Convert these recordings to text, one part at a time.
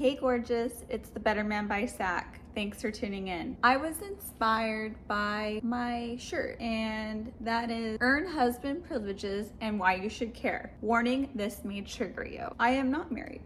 Hey gorgeous, it's the Better Man by S.A.K. Thanks for tuning in. I was inspired by my shirt, and that is Earn Husband Privileges and Why You Should Care. Warning, this may trigger you. I am not married.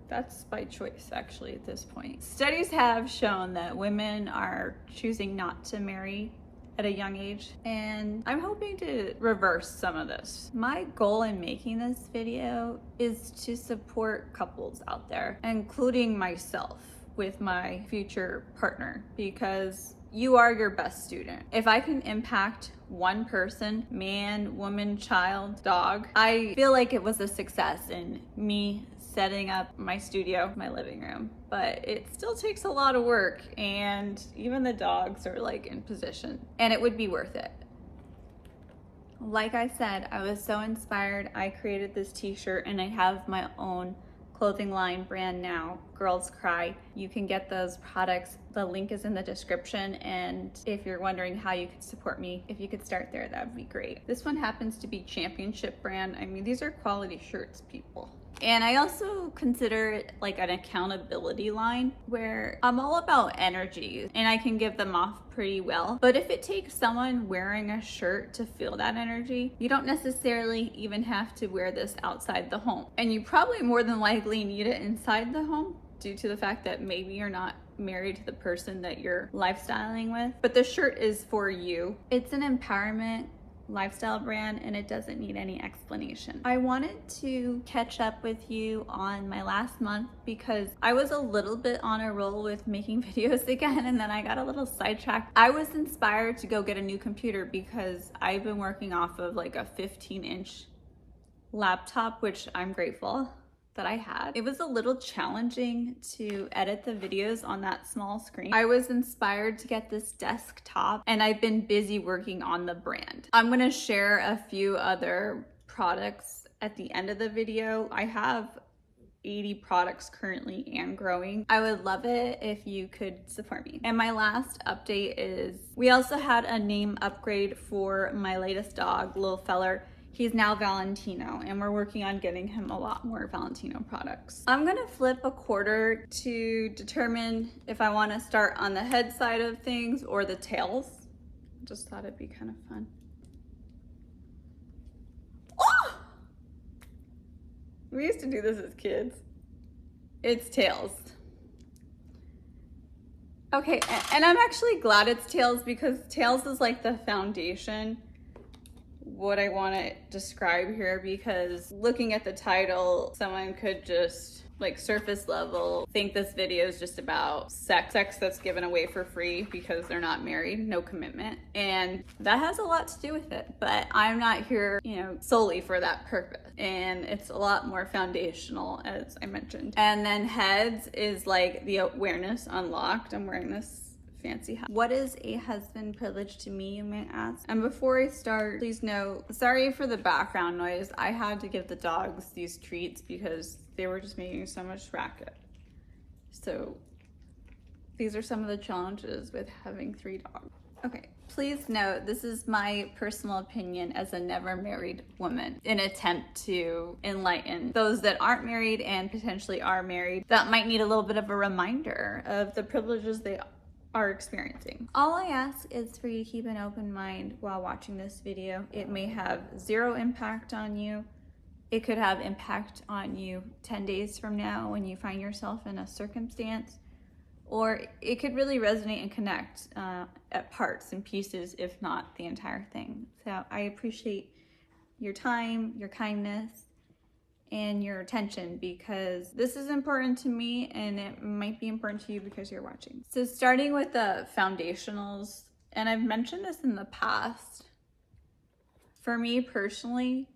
That's by choice, actually, at this point. Studies have shown that women are choosing not to marry at a young age, and I'm hoping to reverse some of this. My goal in making this video is to support couples out there, including myself with my future partner, because you are your best student. If I can impact one person, man, woman, child, dog, I feel like it was a success in me setting up my studio, my living room. But it still takes a lot of work, and even the dogs are like in position, and it would be worth it. Like I said, I was so inspired. I created this t-shirt, and I have my own clothing line brand now, Girls Cry. You can get those products. The link is in the description, and if you're wondering how you could support me, if you could start there, that would be great. This one happens to be Championship brand. I mean, these are quality shirts, people. And I also consider it like an accountability line where I'm all about energy and I can give them off pretty well. But if it takes someone wearing a shirt to feel that energy, you don't necessarily even have to wear this outside the home. And you probably more than likely need it inside the home due to the fact that maybe you're not married to the person that you're lifestyling with. But the shirt is for you. It's an empowerment lifestyle brand, and it doesn't need any explanation. I wanted to catch up with you on my last month because I was a little bit on a roll with making videos again, and then I got a little sidetracked. I was inspired to go get a new computer because I've been working off of like a 15-inch laptop, which I'm grateful that I had. It was a little challenging to edit the videos on that small screen. I was inspired to get this desktop, and I've been busy working on the brand. I'm gonna share a few other products at the end of the video. I have 80 products currently and growing. I would love it if you could support me. And my last update is we also had a name upgrade for my latest dog, Lil Feller. He's now Valentino, and we're working on getting him a lot more Valentino products. I'm gonna flip a quarter to determine if I wanna start on the head side of things or the tails. Just thought it'd be kind of fun. Oh! We used to do this as kids. It's tails. Okay, and I'm actually glad it's tails because tails is like the foundation what I want to describe here, because looking at the title, someone could just like surface level think this video is just about sex that's given away for free because they're not married, no commitment, and that has a lot to do with it. But I'm not here, solely for that purpose, and it's a lot more foundational, as I mentioned. And then heads is like the awareness unlocked. I'm wearing this fancy hat. What is a husband privilege to me, you may ask? And before I start, please know, sorry for the background noise. I had to give the dogs these treats because they were just making so much racket. So these are some of the challenges with having 3 dogs. Okay, please note, this is my personal opinion as a never married woman, an attempt to enlighten those that aren't married and potentially are married that might need a little bit of a reminder of the privileges they are experiencing. All I ask is for you to keep an open mind while watching this video. It may have 0 impact on you. It could have impact on you 10 days from now when you find yourself in a circumstance, or it could really resonate and connect at parts and pieces, if not the entire thing. So I appreciate your time, your kindness, and your attention, because this is important to me and it might be important to you because you're watching. So starting with the foundationals, and I've mentioned this in the past, for me personally,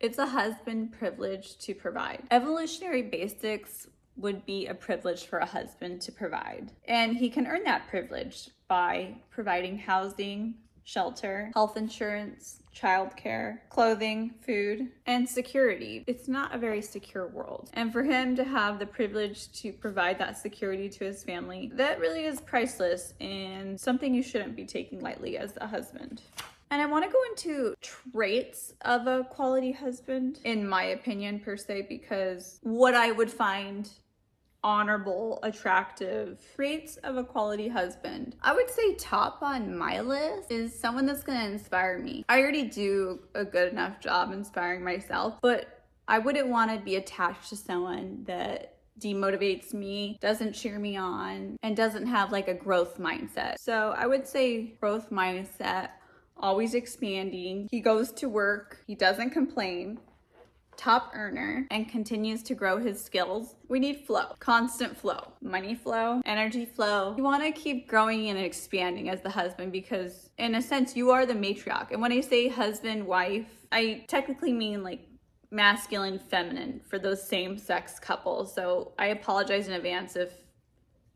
it's a husband privilege to provide. Evolutionary basics would be a privilege for a husband to provide, and he can earn that privilege by providing housing, shelter, health insurance, childcare, clothing, food, and security. It's not a very secure world. And for him to have the privilege to provide that security to his family, that really is priceless and something you shouldn't be taking lightly as a husband. And I want to go into traits of a quality husband, in my opinion, per se, because what I would find honorable, attractive traits of a quality husband. I would say top on my list is someone that's going to inspire me. I already do a good enough job inspiring myself, but I wouldn't want to be attached to someone that demotivates me, doesn't cheer me on, and doesn't have like a growth mindset. So I would say growth mindset, always expanding. He goes to work, he doesn't complain, top earner, and continues to grow his skills. We need flow, constant flow, money flow, energy flow. You want to keep growing and expanding as the husband because in a sense you are the matriarch. And when I say husband, wife, I technically mean like masculine, feminine for those same sex couples. So I apologize in advance if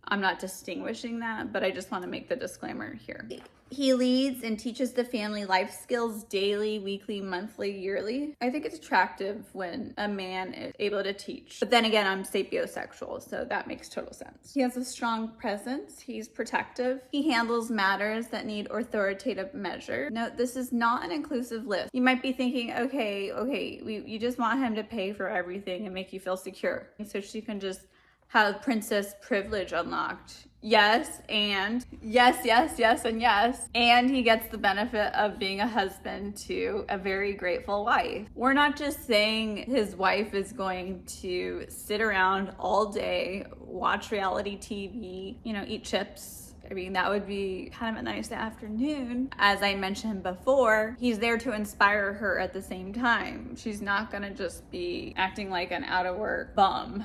I'm not distinguishing that, but I just want to make the disclaimer here. He leads and teaches the family life skills daily, weekly, monthly, yearly. I think it's attractive when a man is able to teach. But then again, I'm sapiosexual, so that makes total sense. He has a strong presence. He's protective. He handles matters that need authoritative measure. Note, this is not an inclusive list. You might be thinking, okay, you just want him to pay for everything and make you feel secure. So she can just have princess privilege unlocked. Yes, and yes, and yes. And he gets the benefit of being a husband to a very grateful wife. We're not just saying his wife is going to sit around all day, watch reality TV, eat chips. I mean, that would be kind of a nice afternoon. As I mentioned before, he's there to inspire her at the same time. She's not gonna just be acting like an out of work bum.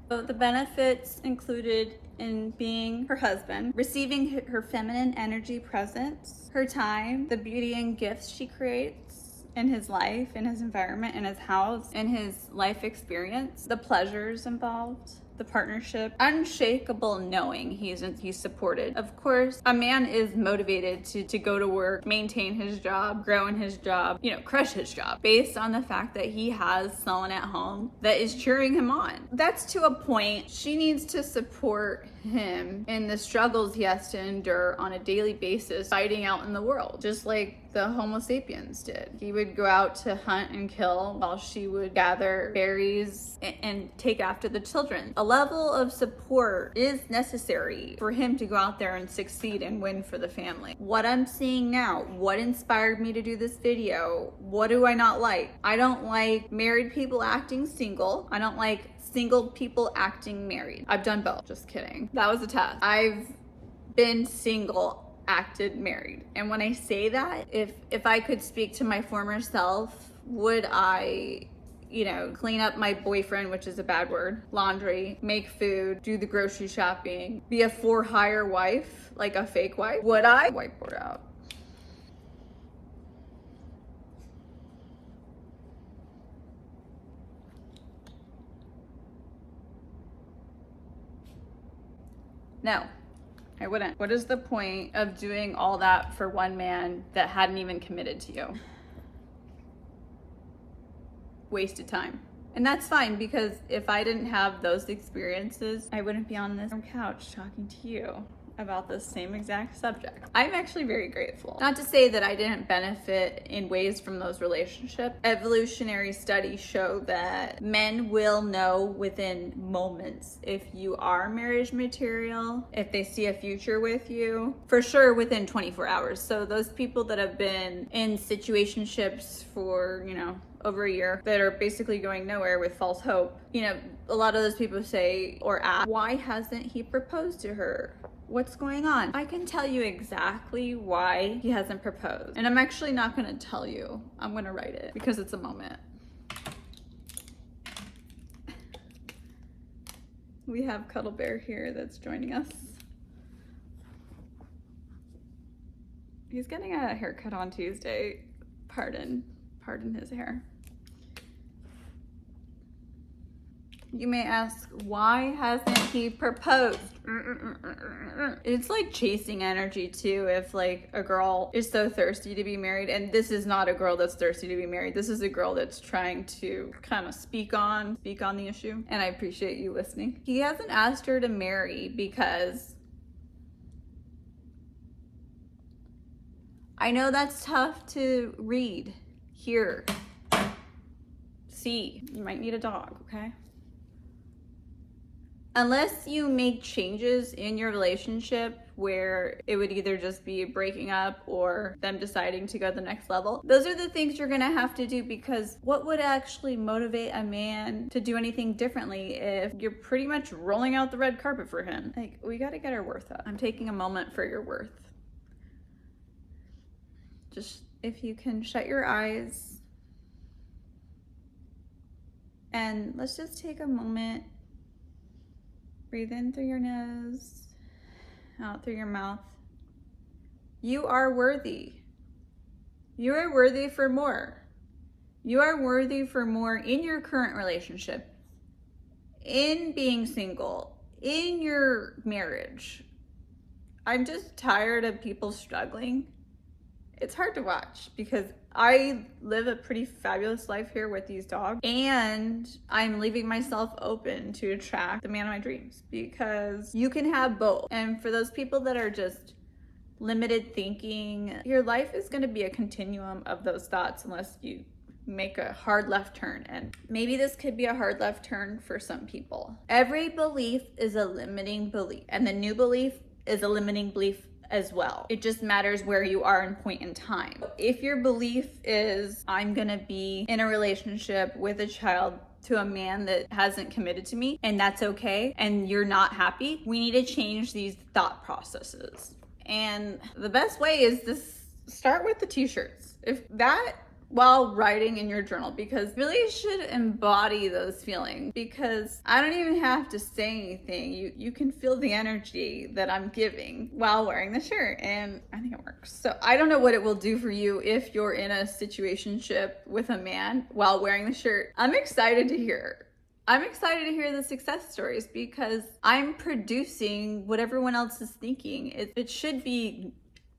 So the benefits included in being her husband, receiving her feminine energy presence, her time, the beauty and gifts she creates in his life, in his environment, in his house, in his life experience, the pleasures involved, the partnership, unshakable knowing he's supported. Of course, a man is motivated to go to work, maintain his job, grow in his job, crush his job based on the fact that he has someone at home that is cheering him on. That's to a point. She needs to support him in the struggles he has to endure on a daily basis, fighting out in the world, just like the Homo sapiens did. He would go out to hunt and kill while she would gather berries and take after the children. A level of support is necessary for him to go out there and succeed and win for the family. What I'm seeing now, what inspired me to do this video, what do I not like? I don't like married people acting single. I don't like single people acting married. I've done both. Just kidding. That was a test. I've been single, acted married. And when I say that, if I could speak to my former self, would I clean up my boyfriend, which is a bad word, laundry, make food, do the grocery shopping, be a for-hire wife, like a fake wife? Would I? Whiteboard out. No, I wouldn't. What is the point of doing all that for one man that hadn't even committed to you? Wasted time. And that's fine, because if I didn't have those experiences, I wouldn't be on this couch talking to you about the same exact subject. I'm actually very grateful. Not to say that I didn't benefit in ways from those relationships. Evolutionary studies show that men will know within moments if you are marriage material, if they see a future with you, for sure within 24 hours. So those people that have been in situationships for, over a year, that are basically going nowhere with false hope, a lot of those people say or ask, why hasn't he proposed to her? What's going on? I can tell you exactly why he hasn't proposed. And I'm actually not gonna tell you. I'm gonna write it because it's a moment. We have Cuddle Bear here that's joining us. He's getting a haircut on Tuesday. Pardon his hair. You may ask, why hasn't he proposed? It's like chasing energy too. If like a girl is so thirsty to be married, and this is not a girl that's thirsty to be married. This is a girl that's trying to kind of speak on the issue. And I appreciate you listening. He hasn't asked her to marry because I know that's tough to read, hear, see. You might need a dog, okay? Unless you make changes in your relationship where it would either just be breaking up or them deciding to go to the next level, those are the things you're gonna have to do, because what would actually motivate a man to do anything differently if you're pretty much rolling out the red carpet for him? Like, we gotta get our worth up. I'm taking a moment for your worth. Just, if you can shut your eyes and let's just take a moment. Breathe in through your nose, out through your mouth. You are worthy. You are worthy for more. You are worthy for more in your current relationship, in being single, in your marriage. I'm just tired of people struggling. It's hard to watch because I live a pretty fabulous life here with these dogs, and I'm leaving myself open to attract the man of my dreams, because you can have both. And for those people that are just limited thinking, your life is going to be a continuum of those thoughts unless you make a hard left turn. And maybe this could be a hard left turn for some people. Every belief is a limiting belief, and the new belief is a limiting belief as well. It just matters where you are in point in time. If your belief is, I'm gonna be in a relationship with a child to a man that hasn't committed to me, and that's okay, and you're not happy, we need to change these thought processes. And the best way is to start with the t-shirts. If that, while writing in your journal, because really should embody those feelings, because I don't even have to say anything. You can feel the energy that I'm giving while wearing the shirt, and I think it works. So I don't know what it will do for you if you're in a situationship with a man while wearing the shirt. I'm excited to hear. I'm excited to hear the success stories, because I'm producing what everyone else is thinking. It should be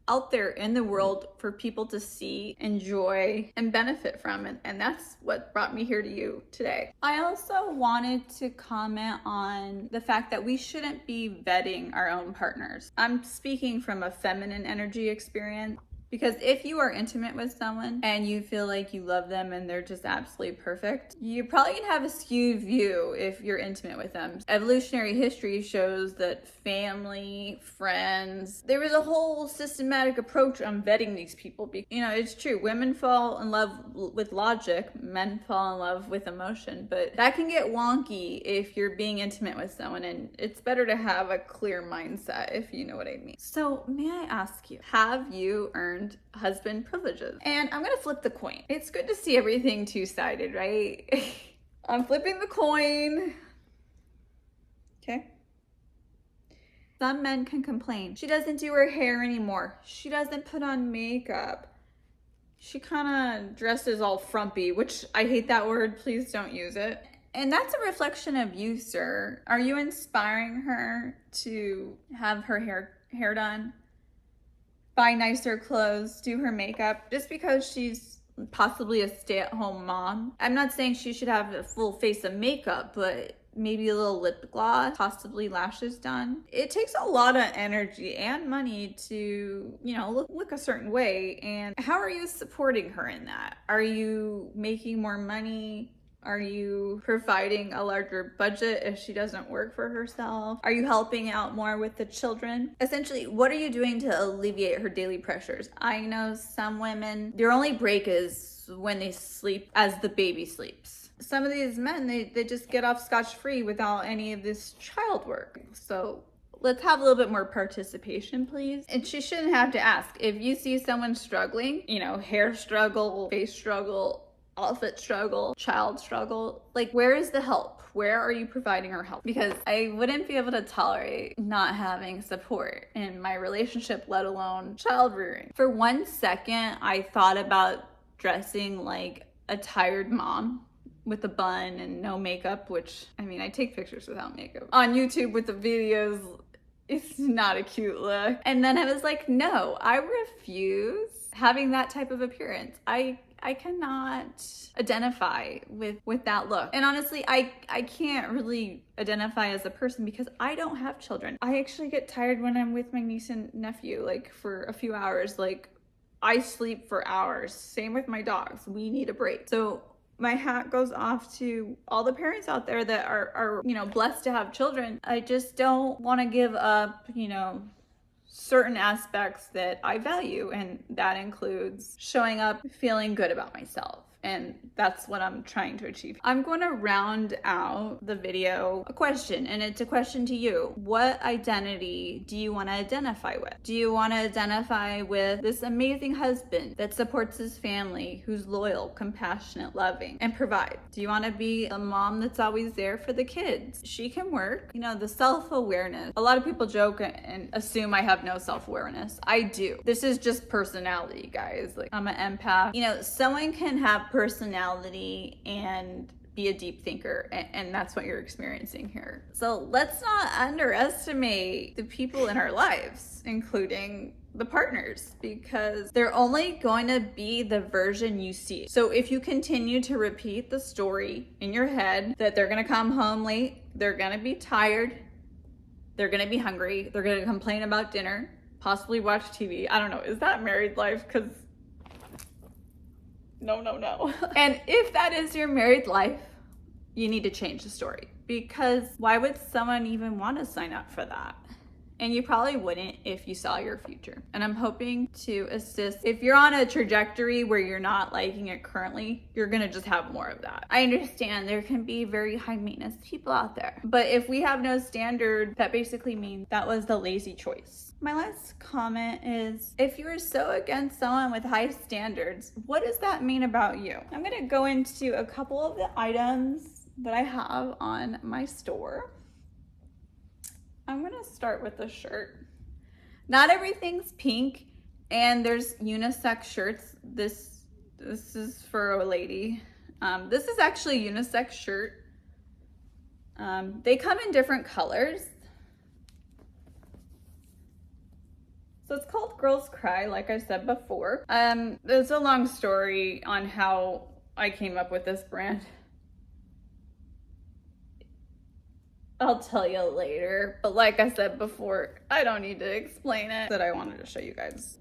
out there in the world for people to see, enjoy, and benefit from. And that's what brought me here to you today. I also wanted to comment on the fact that we shouldn't be vetting our own partners. I'm speaking from a feminine energy experience. Because if you are intimate with someone and you feel like you love them and they're just absolutely perfect, you're probably gonna have a skewed view if you're intimate with them. Evolutionary history shows that family, friends, there was a whole systematic approach on vetting these people. You know, it's true, women fall in love with logic, men fall in love with emotion, but that can get wonky if you're being intimate with someone, and it's better to have a clear mindset, if you know what I mean. So may I ask you, have you earned husband privileges? And I'm gonna flip the coin. It's good to see everything two-sided, right? I'm flipping the coin. Okay. Some men can complain. She doesn't do her hair anymore. She doesn't put on makeup. She kind of dresses all frumpy, which I hate that word. Please don't use it. And that's a reflection of you, sir. Are you inspiring her to have her hair done? Buy nicer clothes, do her makeup, just because she's possibly a stay-at-home mom? I'm not saying she should have a full face of makeup, but maybe a little lip gloss, possibly lashes done. It takes a lot of energy and money to, you know, look a certain way. And how are you supporting her in that? Are you making more money? Are you providing a larger budget if she doesn't work for herself? Are you helping out more with the children? Essentially, what are you doing to alleviate her daily pressures? I know some women, their only break is when they sleep as the baby sleeps. Some of these men, they just get off scotch-free without any of this child work. So let's have a little bit more participation, please. And she shouldn't have to ask. If you see someone struggling, you know, hair struggle, face struggle, outfit struggle, child struggle, like, where is the help? Where are you providing her help? Because I wouldn't be able to tolerate not having support in my relationship, let alone child rearing. For 1 second, I thought about dressing like a tired mom with a bun and no makeup, which, I mean, I take pictures without makeup. On YouTube with the videos, it's not a cute look. And then I was like, no, I refuse having that type of appearance. I cannot identify with that look. And honestly, I can't really identify as a person because I don't have children. I actually get tired when I'm with my niece and nephew, like for a few hours, like I sleep for hours. Same with my dogs. We need a break. So my hat goes off to all the parents out there that are blessed to have children. I just don't want to give up, certain aspects that I value, and that includes showing up feeling good about myself. And that's what I'm trying to achieve. I'm going to round out the video a question, and it's a question to you. What identity do you want to identify with? Do you want to identify with this amazing husband that supports his family, who's loyal, compassionate, loving, and provide? Do you want to be a mom that's always there for the kids? She can work. The self-awareness. A lot of people joke and assume I have no self-awareness. I do. This is just personality, guys. Like, I'm an empath. Someone can have personality and be a deep thinker, and that's what you're experiencing here. So let's not underestimate the people in our lives, including the partners, because they're only going to be the version you see. So if you continue to repeat the story in your head that they're going to come home late, they're going to be tired, they're going to be hungry, they're going to complain about dinner, possibly watch TV. I don't know. Is that married life? Because no. And if that is your married life, you need to change the story, because why would someone even want to sign up for that? And you probably wouldn't if you saw your future. And I'm hoping to assist. If you're on a trajectory where you're not liking it currently, you're gonna just have more of that. I understand there can be very high maintenance people out there, but if we have no standard, that basically means that was the lazy choice. My last comment is, if you're so against someone with high standards, what does that mean about you? I'm gonna go into a couple of the items that I have on my store. I'm gonna start with the shirt. Not everything's pink, and there's unisex shirts. This is for a lady. This is actually a unisex shirt. They come in different colors. So it's called Girls Cry, like I said before. There's a long story on how I came up with this brand. I'll tell you later, but like I said before, I don't need to explain it. That I wanted to show you guys.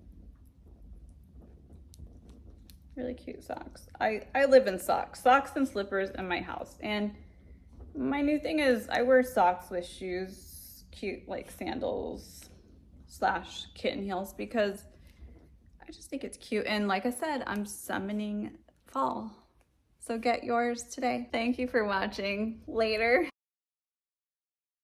Really cute socks. I live in socks and slippers in my house, and my new thing is I wear socks with shoes, cute like sandals / kitten heels, because I just think it's cute. And like I said, I'm summoning fall. So get yours today. Thank you for watching. Later.